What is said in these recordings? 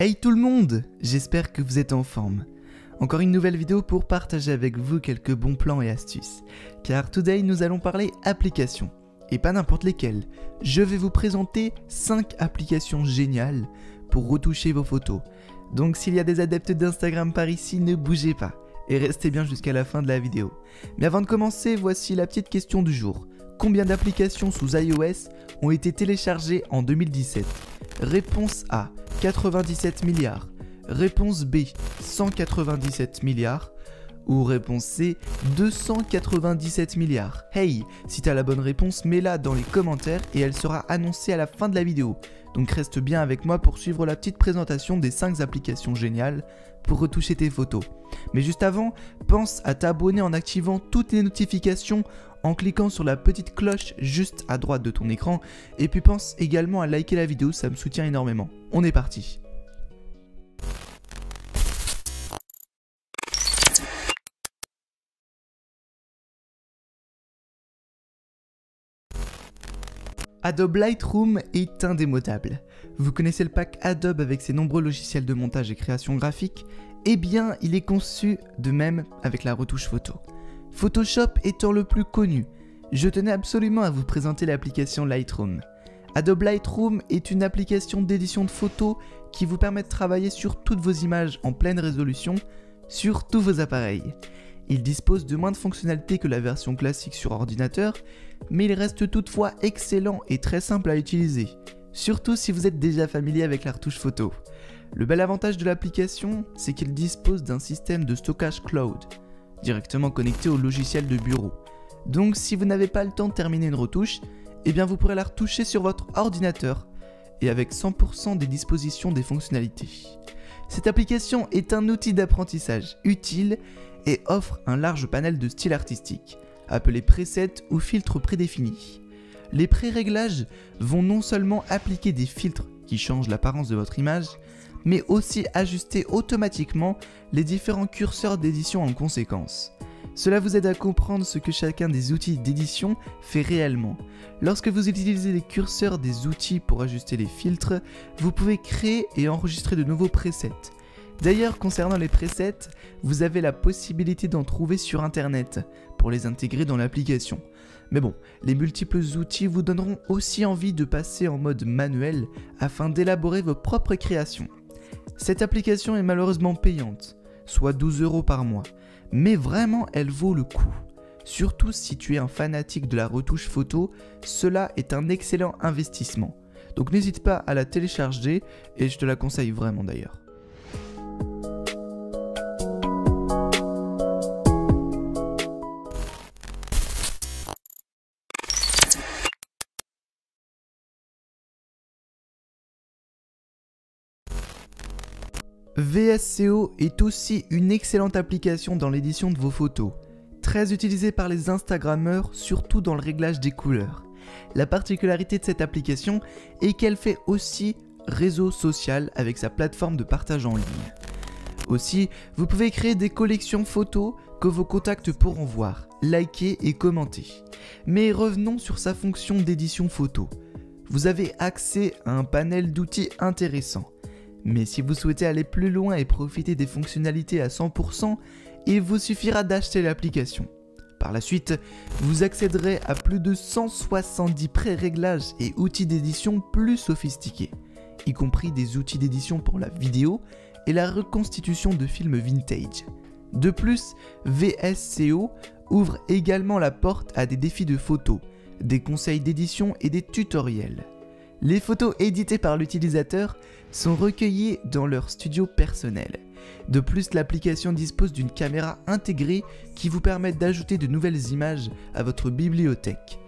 Hey tout le monde, j'espère que vous êtes en forme. Encore une nouvelle vidéo pour partager avec vous quelques bons plans et astuces. Car today nous allons parler applications. Et pas n'importe lesquelles. Je vais vous présenter 5 applications géniales pour retoucher vos photos. Donc s'il y a des adeptes d'Instagram par ici, ne bougez pas. Et restez bien jusqu'à la fin de la vidéo. Mais avant de commencer, voici la petite question du jour. Combien d'applications sous iOS ont été téléchargées en 2017? Réponse A, 97 milliards. Réponse B, 197 milliards. Ou réponse C, 297 milliards. Hey, si t'as la bonne réponse, mets-la dans les commentaires et elle sera annoncée à la fin de la vidéo. Donc reste bien avec moi pour suivre la petite présentation des 5 applications géniales pour retoucher tes photos. Mais juste avant, pense à t'abonner en activant toutes les notifications en cliquant sur la petite cloche juste à droite de ton écran. Et puis pense également à liker la vidéo, ça me soutient énormément. On est parti. Adobe Lightroom est indémodable. Vous connaissez le pack Adobe avec ses nombreux logiciels de montage et création graphique? Eh bien, il est conçu de même avec la retouche photo. Photoshop étant le plus connu, je tenais absolument à vous présenter l'application Lightroom. Adobe Lightroom est une application d'édition de photos qui vous permet de travailler sur toutes vos images en pleine résolution sur tous vos appareils. Il dispose de moins de fonctionnalités que la version classique sur ordinateur, mais il reste toutefois excellent et très simple à utiliser, surtout si vous êtes déjà familier avec la retouche photo. Le bel avantage de l'application, c'est qu'il dispose d'un système de stockage cloud, directement connecté au logiciel de bureau. Donc si vous n'avez pas le temps de terminer une retouche, eh bien vous pourrez la retoucher sur votre ordinateur, et avec 100% des dispositions des fonctionnalités. Cette application est un outil d'apprentissage utile et offre un large panel de styles artistiques, appelés presets ou filtres prédéfinis. Les pré-réglages vont non seulement appliquer des filtres qui changent l'apparence de votre image, mais aussi ajuster automatiquement les différents curseurs d'édition en conséquence. Cela vous aide à comprendre ce que chacun des outils d'édition fait réellement. Lorsque vous utilisez les curseurs des outils pour ajuster les filtres, vous pouvez créer et enregistrer de nouveaux presets. D'ailleurs, concernant les presets, vous avez la possibilité d'en trouver sur internet pour les intégrer dans l'application. Mais bon, les multiples outils vous donneront aussi envie de passer en mode manuel afin d'élaborer vos propres créations. Cette application est malheureusement payante, soit 12 € par mois, mais vraiment elle vaut le coup. Surtout si tu es un fanatique de la retouche photo, cela est un excellent investissement. Donc n'hésite pas à la télécharger et je te la conseille vraiment d'ailleurs. VSCO est aussi une excellente application dans l'édition de vos photos, très utilisée par les Instagrammeurs, surtout dans le réglage des couleurs. La particularité de cette application est qu'elle fait aussi réseau social avec sa plateforme de partage en ligne. Aussi, vous pouvez créer des collections photos que vos contacts pourront voir, liker et commenter. Mais revenons sur sa fonction d'édition photo. Vous avez accès à un panel d'outils intéressants. Mais si vous souhaitez aller plus loin et profiter des fonctionnalités à 100%, il vous suffira d'acheter l'application. Par la suite, vous accéderez à plus de 170 pré-réglages et outils d'édition plus sophistiqués, y compris des outils d'édition pour la vidéo et la reconstitution de films vintage. De plus, VSCO ouvre également la porte à des défis de photos, des conseils d'édition et des tutoriels. Les photos éditées par l'utilisateur sont recueillies dans leur studio personnel. De plus, l'application dispose d'une caméra intégrée qui vous permet d'ajouter de nouvelles images à votre bibliothèque.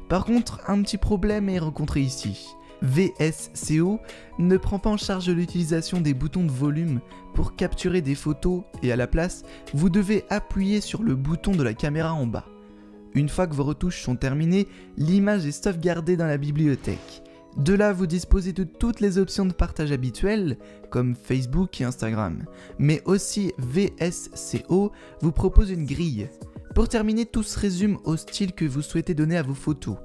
Par contre, un petit problème est rencontré ici. VSCO ne prend pas en charge l'utilisation des boutons de volume pour capturer des photos et à la place, vous devez appuyer sur le bouton de la caméra en bas. Une fois que vos retouches sont terminées, l'image est sauvegardée dans la bibliothèque. De là, vous disposez de toutes les options de partage habituelles, comme Facebook et Instagram. Mais aussi, VSCO vous propose une grille. Pour terminer, tout se résume au style que vous souhaitez donner à vos photos.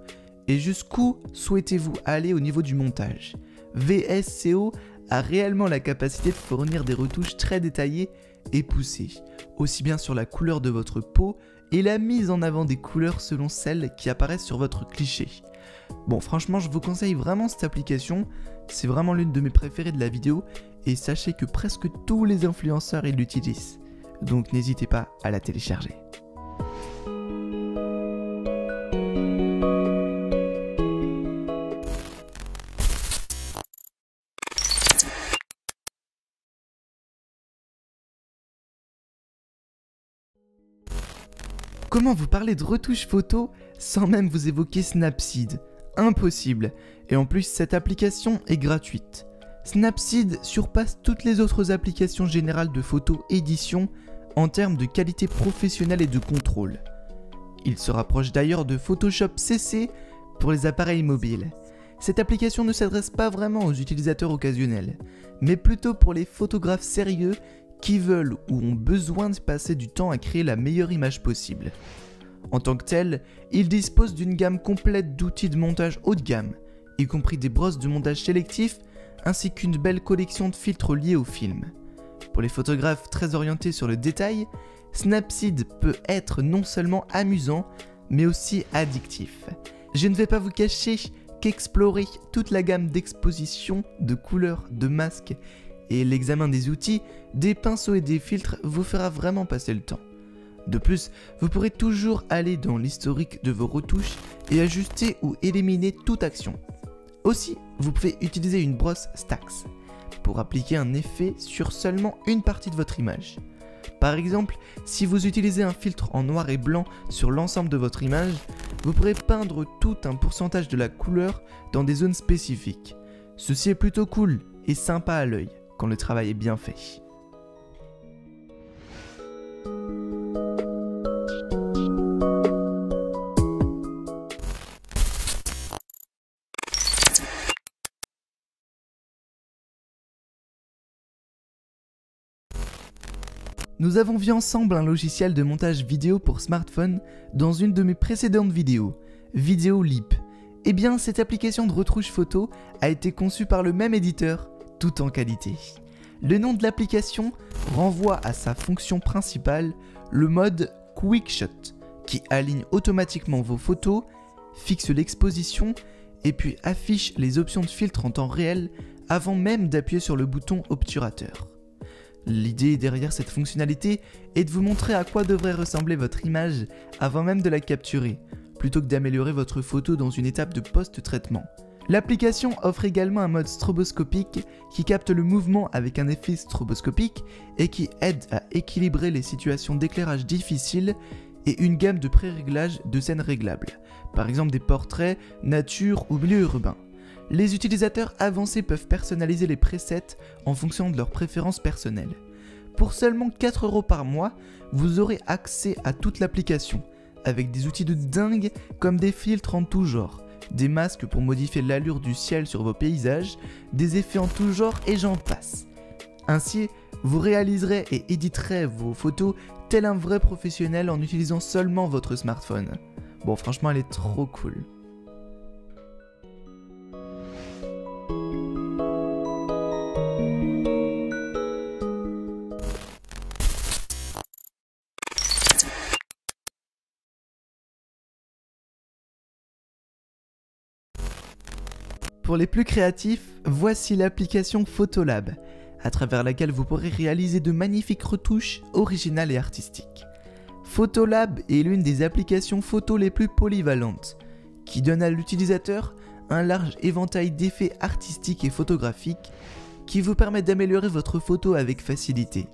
Et jusqu'où souhaitez-vous aller au niveau du montage? VSCO a réellement la capacité de fournir des retouches très détaillées et poussées, aussi bien sur la couleur de votre peau et la mise en avant des couleurs selon celles qui apparaissent sur votre cliché. Bon, franchement, je vous conseille vraiment cette application, c'est vraiment l'une de mes préférées de la vidéo, et sachez que presque tous les influenceurs ils l'utilisent, donc n'hésitez pas à la télécharger. Comment vous parler de retouche photo sans même vous évoquer Snapseed? Impossible. Et en plus, cette application est gratuite. Snapseed surpasse toutes les autres applications générales de photo édition en termes de qualité professionnelle et de contrôle. Il se rapproche d'ailleurs de Photoshop CC pour les appareils mobiles. Cette application ne s'adresse pas vraiment aux utilisateurs occasionnels, mais plutôt pour les photographes sérieux qui veulent ou ont besoin de passer du temps à créer la meilleure image possible. En tant que tel, il dispose d'une gamme complète d'outils de montage haut de gamme, y compris des brosses de montage sélectif, ainsi qu'une belle collection de filtres liés au film. Pour les photographes très orientés sur le détail, Snapseed peut être non seulement amusant, mais aussi addictif. Je ne vais pas vous cacher qu'explorer toute la gamme d'expositions, de couleurs, de masques et l'examen des outils, des pinceaux et des filtres vous fera vraiment passer le temps. De plus, vous pourrez toujours aller dans l'historique de vos retouches et ajuster ou éliminer toute action. Aussi, vous pouvez utiliser une brosse Stax pour appliquer un effet sur seulement une partie de votre image. Par exemple, si vous utilisez un filtre en noir et blanc sur l'ensemble de votre image, vous pourrez peindre tout un pourcentage de la couleur dans des zones spécifiques. Ceci est plutôt cool et sympa à l'œil quand le travail est bien fait. Nous avons vu ensemble un logiciel de montage vidéo pour smartphone dans une de mes précédentes vidéos, Videolip. Eh bien, cette application de retouche photo a été conçue par le même éditeur, tout en qualité. Le nom de l'application renvoie à sa fonction principale, le mode QuickShot, qui aligne automatiquement vos photos, fixe l'exposition et puis affiche les options de filtre en temps réel avant même d'appuyer sur le bouton obturateur. L'idée derrière cette fonctionnalité est de vous montrer à quoi devrait ressembler votre image avant même de la capturer, plutôt que d'améliorer votre photo dans une étape de post-traitement. L'application offre également un mode stroboscopique qui capte le mouvement avec un effet stroboscopique et qui aide à équilibrer les situations d'éclairage difficiles et une gamme de pré-réglages de scènes réglables, par exemple des portraits, nature ou milieu urbain. Les utilisateurs avancés peuvent personnaliser les presets en fonction de leurs préférences personnelles. Pour seulement 4 € par mois, vous aurez accès à toute l'application, avec des outils de dingue comme des filtres en tout genre, des masques pour modifier l'allure du ciel sur vos paysages, des effets en tout genre et j'en passe. Ainsi, vous réaliserez et éditerez vos photos tel un vrai professionnel en utilisant seulement votre smartphone. Bon, franchement, elle est trop cool. Pour les plus créatifs, voici l'application Photolab, à travers laquelle vous pourrez réaliser de magnifiques retouches originales et artistiques. Photolab est l'une des applications photo les plus polyvalentes, qui donne à l'utilisateur un large éventail d'effets artistiques et photographiques qui vous permettent d'améliorer votre photo avec facilité.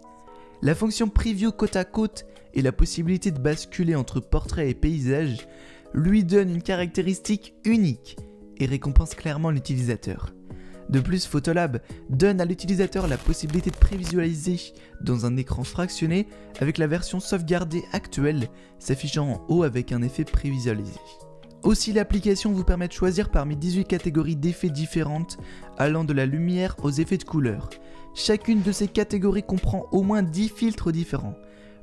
La fonction Preview côte à côte et la possibilité de basculer entre portrait et paysage lui donnent une caractéristique unique et récompense clairement l'utilisateur. De plus, Photolab donne à l'utilisateur la possibilité de prévisualiser dans un écran fractionné avec la version sauvegardée actuelle s'affichant en haut avec un effet prévisualisé. Aussi, l'application vous permet de choisir parmi 18 catégories d'effets différentes allant de la lumière aux effets de couleur. Chacune de ces catégories comprend au moins 10 filtres différents,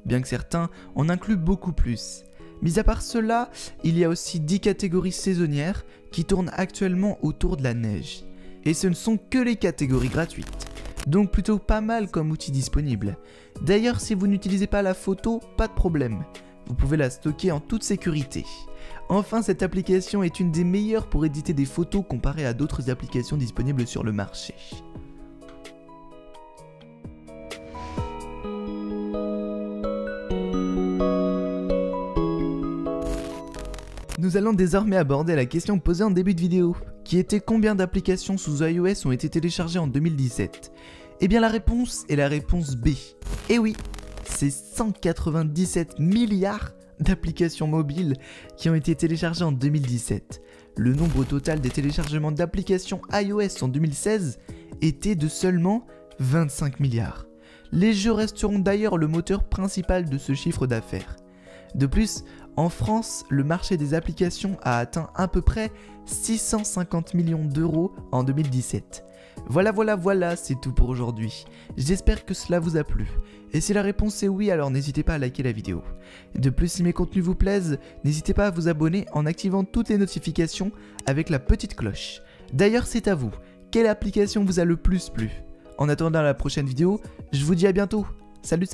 bien que certains en incluent beaucoup plus. Mis à part cela, il y a aussi 10 catégories saisonnières qui tournent actuellement autour de la neige. Et ce ne sont que les catégories gratuites. Donc plutôt pas mal comme outil disponible. D'ailleurs, si vous n'utilisez pas la photo, pas de problème. Vous pouvez la stocker en toute sécurité. Enfin, cette application est une des meilleures pour éditer des photos comparée à d'autres applications disponibles sur le marché. Nous allons désormais aborder la question posée en début de vidéo, qui était combien d'applications sous iOS ont été téléchargées en 2017 ? Eh bien la réponse est la réponse B. Et oui, c'est 197 milliards d'applications mobiles qui ont été téléchargées en 2017. Le nombre total des téléchargements d'applications iOS en 2016 était de seulement 25 milliards. Les jeux resteront d'ailleurs le moteur principal de ce chiffre d'affaires. De plus, en France, le marché des applications a atteint à peu près 650 millions d'euros en 2017. Voilà, c'est tout pour aujourd'hui. J'espère que cela vous a plu. Et si la réponse est oui, alors n'hésitez pas à liker la vidéo. De plus, si mes contenus vous plaisent, n'hésitez pas à vous abonner en activant toutes les notifications avec la petite cloche. D'ailleurs, c'est à vous. Quelle application vous a le plus plu ? En attendant la prochaine vidéo, je vous dis à bientôt. Salut